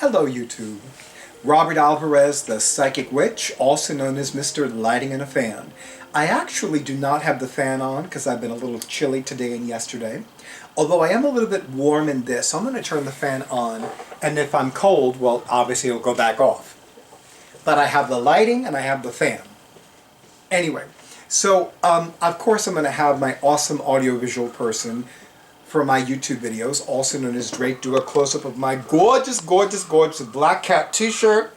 Hello YouTube. Robert Alvarez, the Psychic Witch, also known as Mr. Lighting in a Fan. I actually do not have the fan on because I've been a little chilly today and yesterday. Although I am a little bit warm in this, so I'm going to turn the fan on, and if I'm cold, well, obviously it'll go back off. But I have the lighting and I have the fan. Anyway, so of course I'm going to have my awesome audiovisual person for my YouTube videos, also known as Drake, do a close-up of my gorgeous, gorgeous, gorgeous black cat t-shirt,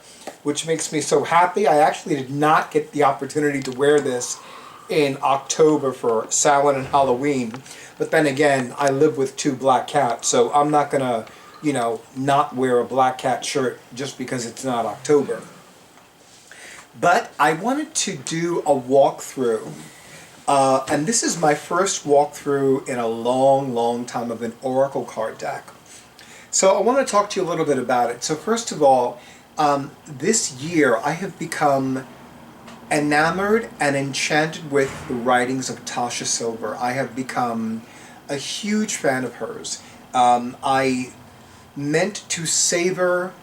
which makes me so happy. I actually did not get the opportunity to wear this in October for Samhain and Halloween, but then again, I live with two black cats, so I'm not gonna, not wear a black cat shirt just because it's not October. But I wanted to do a walkthrough. And this is my first walkthrough in a long, long time of an oracle card deck. So I want to talk to you a little bit about it. So first of all, this year I have become enamored and enchanted with the writings of Tosha Silver. I have become a huge fan of hers. I meant to savor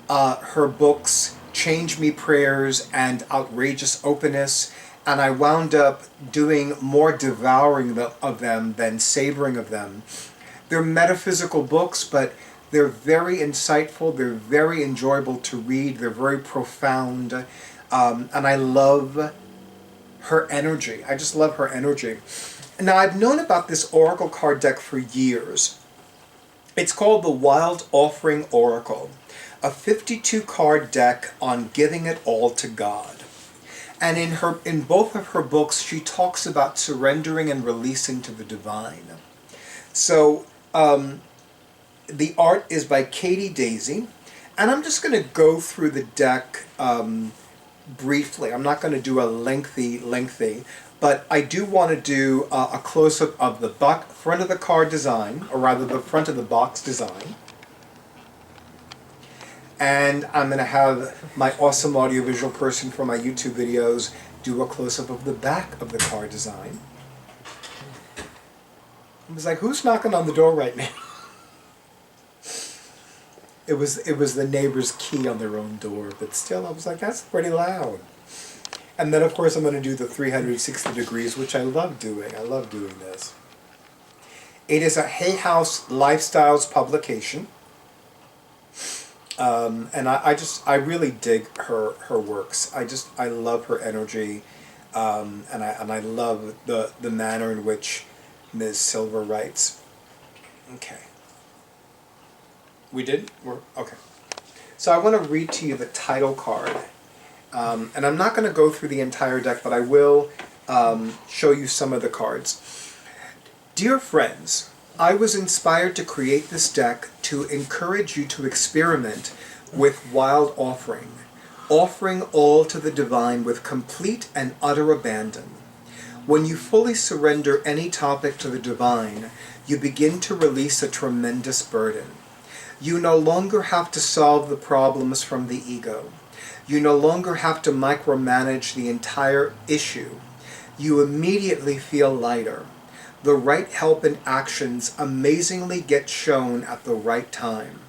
her books, Change Me Prayers and Outrageous Openness, and I wound up doing more devouring of them than savoring of them. They're metaphysical books, but they're very insightful, they're very enjoyable to read, they're very profound, and I love her energy. I just love her energy. Now, I've known about this oracle card deck for years. It's called the Wild Offering Oracle, a 52-card deck on giving it all to God. And in both of her books, she talks about surrendering and releasing to the divine. So the art is by Katie Daisy, and I'm just going to go through the deck briefly. I'm not going to do a lengthy, but I do want to do a close-up of the front of the card design, or rather the front of the box design. And I'm going to have my awesome audiovisual person for my YouTube videos do a close-up of the back of the card design. I was like, who's knocking on the door right now? It was the neighbor's key on their own door, but still I was like, that's pretty loud. And then of course I'm going to do the 360 degrees, which I love doing. I love doing this. It is a Hay House Lifestyles publication. And I really dig her works. I love her energy, and I love the manner in which Ms. Silver writes. Okay. We're okay. So I want to read to you the title card, and I'm not going to go through the entire deck, but I will show you some of the cards. Dear friends, I was inspired to create this deck to encourage you to experiment with Wild Offering, offering all to the divine with complete and utter abandon. When you fully surrender any topic to the divine, you begin to release a tremendous burden. You no longer have to solve the problems from the ego. You no longer have to micromanage the entire issue. You immediately feel lighter. The right help and actions amazingly get shown at the right time.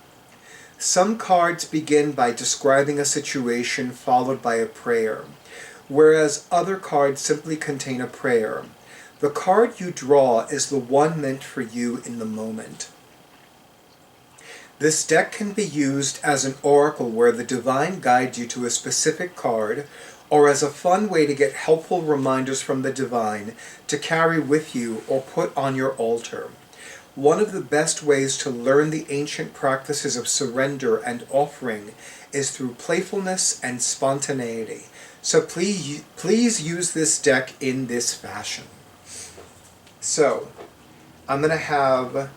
Some cards begin by describing a situation followed by a prayer, whereas other cards simply contain a prayer. The card you draw is the one meant for you in the moment. This deck can be used as an oracle where the divine guides you to a specific card, or as a fun way to get helpful reminders from the divine to carry with you or put on your altar. One of the best ways to learn the ancient practices of surrender and offering is through playfulness and spontaneity. So please use this deck in this fashion. So I'm going to have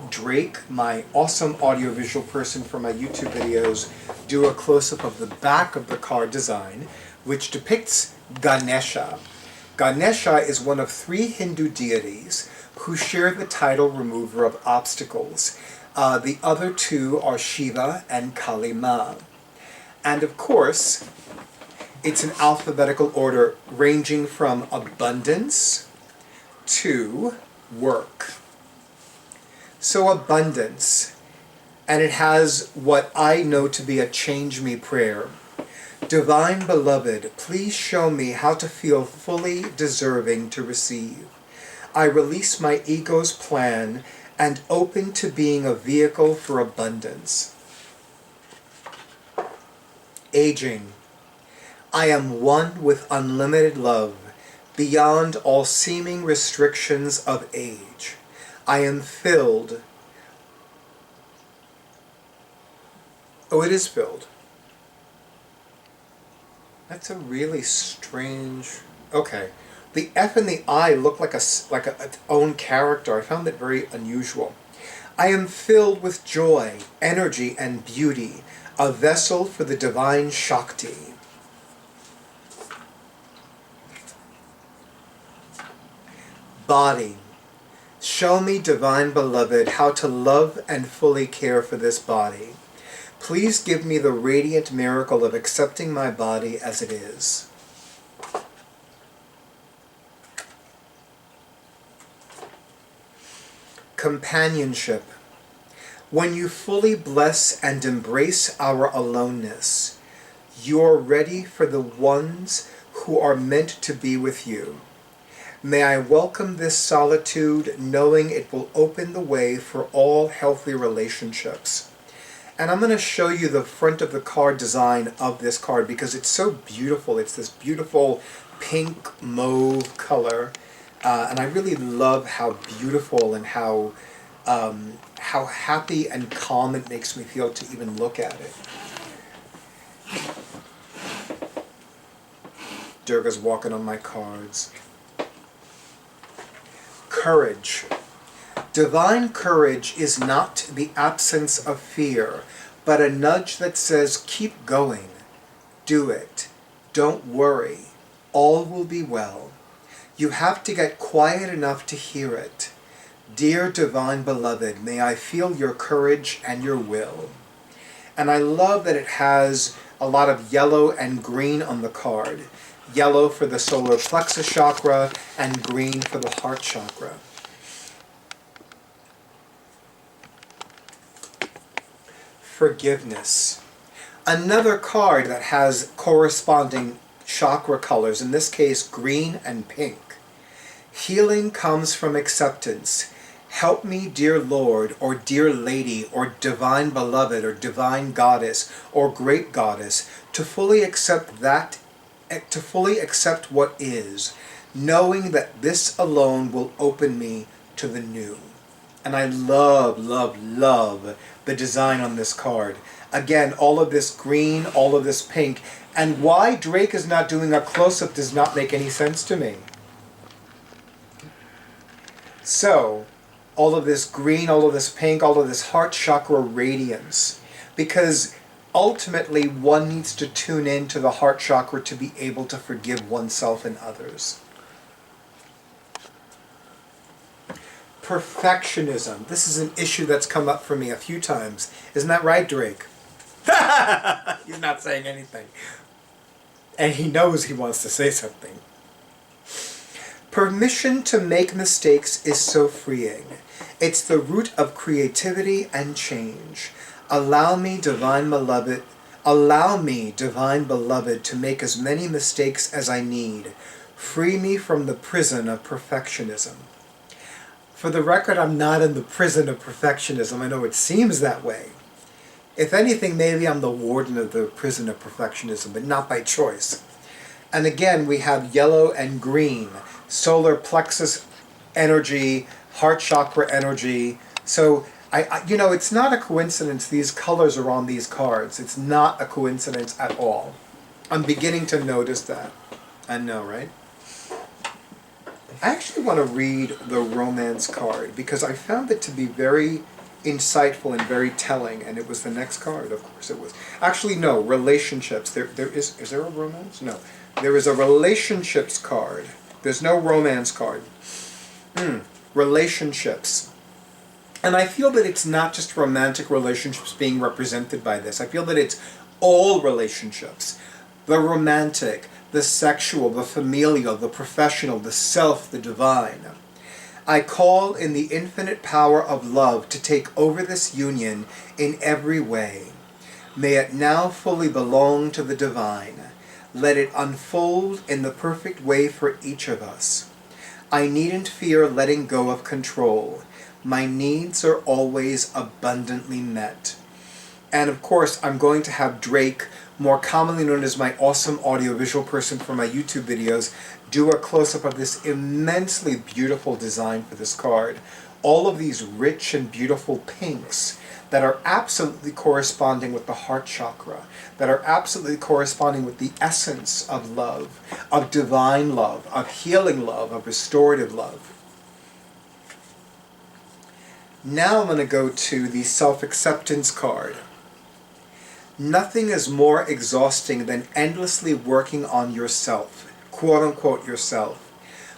Drake, my awesome audiovisual person for my YouTube videos, do a close-up of the back of the card design, which depicts Ganesha. Ganesha is one of 3 Hindu deities who share the title remover of obstacles. The other 2 are Shiva and Kali Ma. And of course, it's an alphabetical order ranging from abundance to work. So abundance. and it has what I know to be a change me prayer. Divine Beloved, please show me how to feel fully deserving to receive. I release my ego's plan and open to being a vehicle for abundance. Aging. I am one with unlimited love, beyond all seeming restrictions of age. I am filled. Oh, it is filled. That's a really strange... Okay. The F and the I look like its own character. I found that very unusual. I am filled with joy, energy, and beauty, a vessel for the divine Shakti. Body. Show me, Divine Beloved, how to love and fully care for this body. Please give me the radiant miracle of accepting my body as it is. Companionship. When you fully bless and embrace our aloneness, you're ready for the ones who are meant to be with you. May I welcome this solitude, knowing it will open the way for all healthy relationships. And I'm going to show you the front of the card design of this card because it's so beautiful. It's this beautiful pink mauve color. And I really love how beautiful and how happy and calm it makes me feel to even look at it. Durga's walking on my cards. Courage. Divine courage is not the absence of fear, but a nudge that says, keep going, do it, don't worry, all will be well. You have to get quiet enough to hear it. Dear Divine Beloved, may I feel your courage and your will. And I love that it has a lot of yellow and green on the card. Yellow for the solar plexus chakra and green for the heart chakra. Forgiveness. Another card that has corresponding chakra colors, in this case green and pink. Healing comes from acceptance. Help me, dear Lord, or dear Lady, or Divine Beloved, or Divine Goddess, or Great Goddess, to fully accept what is, knowing that this alone will open me to the new. And I love, love, love the design on this card. Again, all of this green, all of this pink. And why Drake is not doing a close-up does not make any sense to me. So, all of this green, all of this pink, all of this heart chakra radiance. Because ultimately, one needs to tune into the heart chakra to be able to forgive oneself and others. Perfectionism. This is an issue that's come up for me a few times. Isn't that right, Drake? He's not saying anything. And he knows he wants to say something. Permission to make mistakes is so freeing. It's the root of creativity and change. Allow me, Divine Beloved, to make as many mistakes as I need. Free me from the prison of perfectionism. For the record, I'm not in the prison of perfectionism. I know it seems that way. If anything, maybe I'm the warden of the prison of perfectionism, but not by choice. And again, we have yellow and green, solar plexus energy, heart chakra energy. So, it's not a coincidence these colors are on these cards. It's not a coincidence at all. I'm beginning to notice that. I know, right? I actually want to read the romance card because I found it to be very insightful and very telling, and it was the next card. Of course it was. Actually, no, relationships. Is there a romance? No. There is a relationships card. There's no romance card. Relationships. And I feel that it's not just romantic relationships being represented by this. I feel that it's all relationships. The romantic, the sexual, the familial, the professional, the self, the divine. I call in the infinite power of love to take over this union in every way. May it now fully belong to the divine. Let it unfold in the perfect way for each of us. I needn't fear letting go of control. My needs are always abundantly met. And of course, I'm going to have Drake, more commonly known as my awesome audiovisual person for my YouTube videos, do a close-up of this immensely beautiful design for this card. All of these rich and beautiful pinks that are absolutely corresponding with the heart chakra, that are absolutely corresponding with the essence of love, of divine love, of healing love, of restorative love. Now I'm going to go to the self-acceptance card. Nothing is more exhausting than endlessly working on yourself, quote-unquote yourself.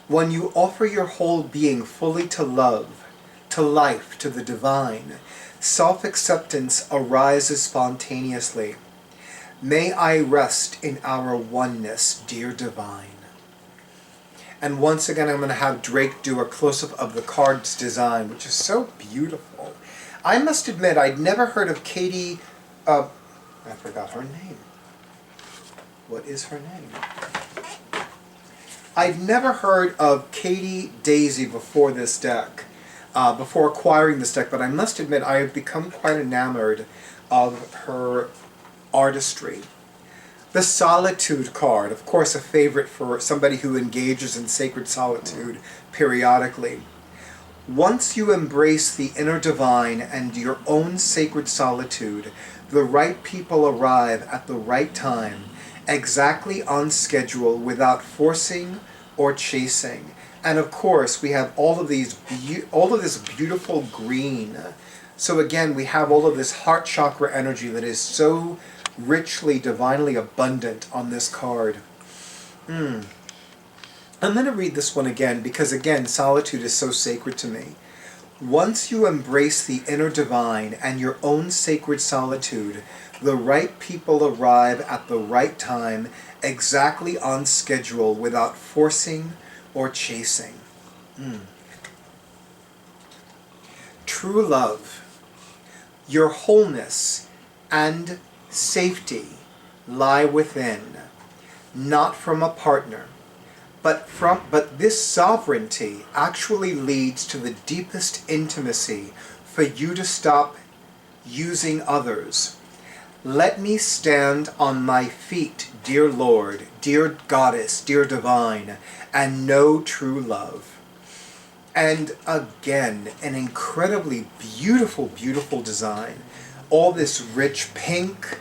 When you offer your whole being fully to love, to life, to the divine, self-acceptance arises spontaneously. May I rest in our oneness, dear divine. And once again, I'm going to have Drake do a close-up of the card's design, which is so beautiful. I must admit, I'd never heard of Katie... I forgot her name. What is her name? I've never heard of Katie Daisy before this deck, before acquiring this deck, but I must admit I have become quite enamored of her artistry. The Solitude card, of course a favorite for somebody who engages in sacred solitude periodically. Once you embrace the inner divine and your own sacred solitude, the right people arrive at the right time, exactly on schedule, without forcing or chasing. And of course, we have all of this beautiful green. So again, we have all of this heart chakra energy that is so richly, divinely abundant on this card. I'm going to read this one again because, again, solitude is so sacred to me. Once you embrace the inner divine and your own sacred solitude, the right people arrive at the right time, exactly on schedule, without forcing or chasing. True love, your wholeness and safety lie within, not from a partner. But this sovereignty actually leads to the deepest intimacy for you to stop using others. Let me stand on my feet, dear Lord, dear Goddess, dear Divine, and know true love. And again, an incredibly beautiful, beautiful design. All this rich pink,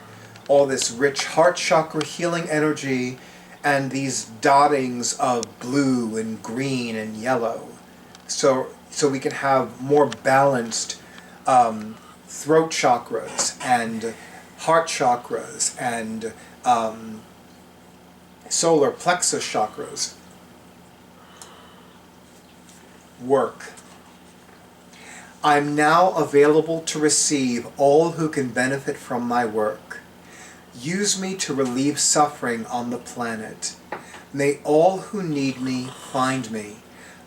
all this rich heart chakra healing energy, and these dottings of blue and green and yellow. So we can have more balanced throat chakras and heart chakras and solar plexus chakras work. I'm now available to receive all who can benefit from my work. Use me to relieve suffering on the planet. May all who need me find me.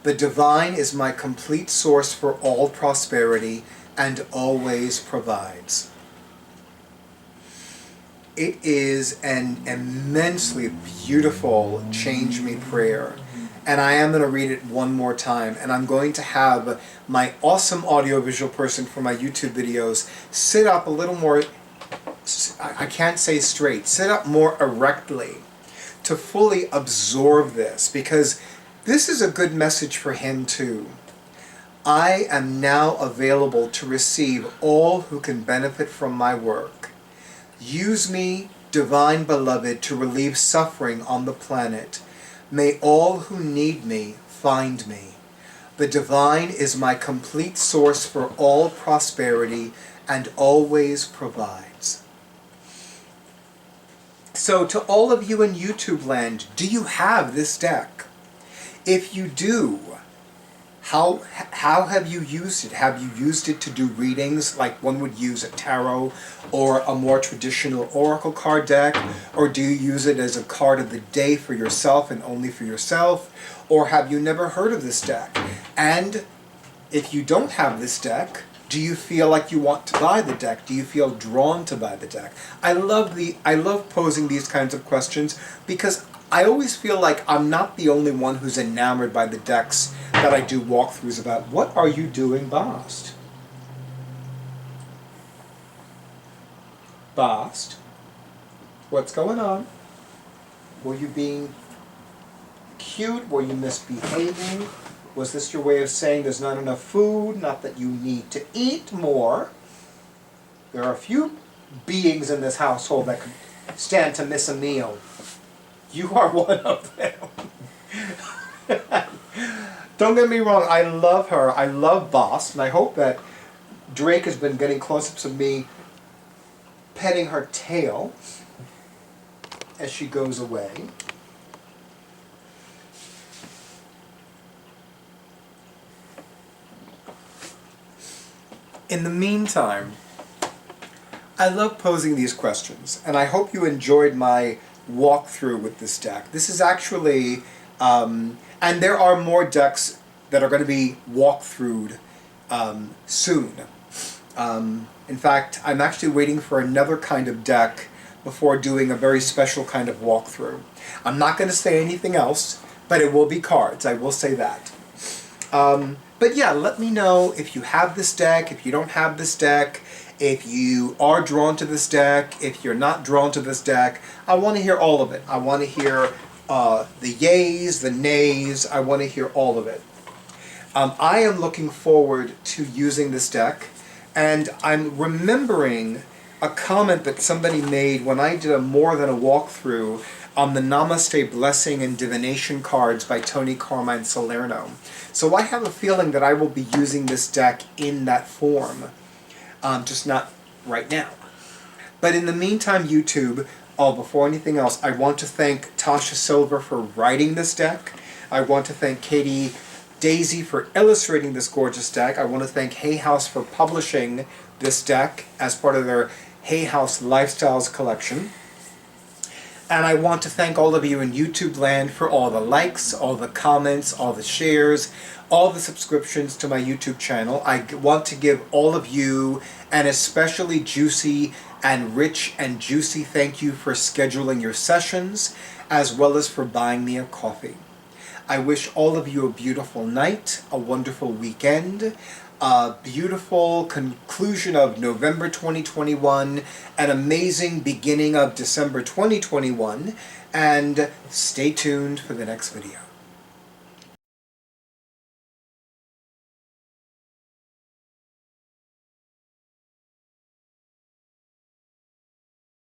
The divine is my complete source for all prosperity and always provides. It is an immensely beautiful Change Me prayer. And I am going to read it one more time. And I'm going to have my awesome audiovisual person for my YouTube videos sit up a little more, I can't say straight, sit up more erectly to fully absorb this, because this is a good message for him too. I am now available to receive all who can benefit from my work. Use me, divine beloved, to relieve suffering on the planet. May all who need me find me. The divine is my complete source for all prosperity and always provides. So to all of you in YouTube land, do you have this deck? If you do, How have you used it? Have you used it to do readings like one would use a tarot or a more traditional oracle card deck? Or do you use it as a card of the day for yourself and only for yourself? Or have you never heard of this deck? And if you don't have this deck, do you feel like you want to buy the deck? Do you feel drawn to buy the deck? I love posing these kinds of questions because I always feel like I'm not the only one who's enamored by the decks that I do walkthroughs about. What are you doing, Bast? Bast? What's going on? Were you being cute? Were you misbehaving? Was this your way of saying there's not enough food? Not that you need to eat more. There are a few beings in this household that could stand to miss a meal. You are one of them. Don't get me wrong, I love her. I love Boss, and I hope that Drake has been getting close-ups of me petting her tail as she goes away. In the meantime, I love posing these questions, and I hope you enjoyed my walkthrough with this deck. This is actually, and there are more decks that are going to be walkthrough'd soon. In fact, I'm actually waiting for another kind of deck before doing a very special kind of walkthrough. I'm not going to say anything else, but it will be cards, I will say that. But yeah, let me know if you have this deck, if you don't have this deck, if you are drawn to this deck, if you're not drawn to this deck. I want to hear all of it. I want to hear the yays, the nays. I want to hear all of it. I am looking forward to using this deck, and I'm remembering a comment that somebody made when I did a more than a walkthrough on the Namaste Blessing and Divination cards by Tony Carmine Salerno. So I have a feeling that I will be using this deck in that form, just not right now. But in the meantime, YouTube, before anything else, I want to thank Tosha Silver for writing this deck. I want to thank Katie Daisy for illustrating this gorgeous deck. I want to thank Hay House for publishing this deck as part of their Hay House Lifestyles collection. And I want to thank all of you in YouTube land for all the likes, all the comments, all the shares, all the subscriptions to my YouTube channel. I want to give all of you an especially juicy and rich and juicy thank you for scheduling your sessions, as well as for buying me a coffee. I wish all of you a beautiful night, a wonderful weekend, a beautiful conclusion of November 2021, an amazing beginning of December 2021, and stay tuned for the next video.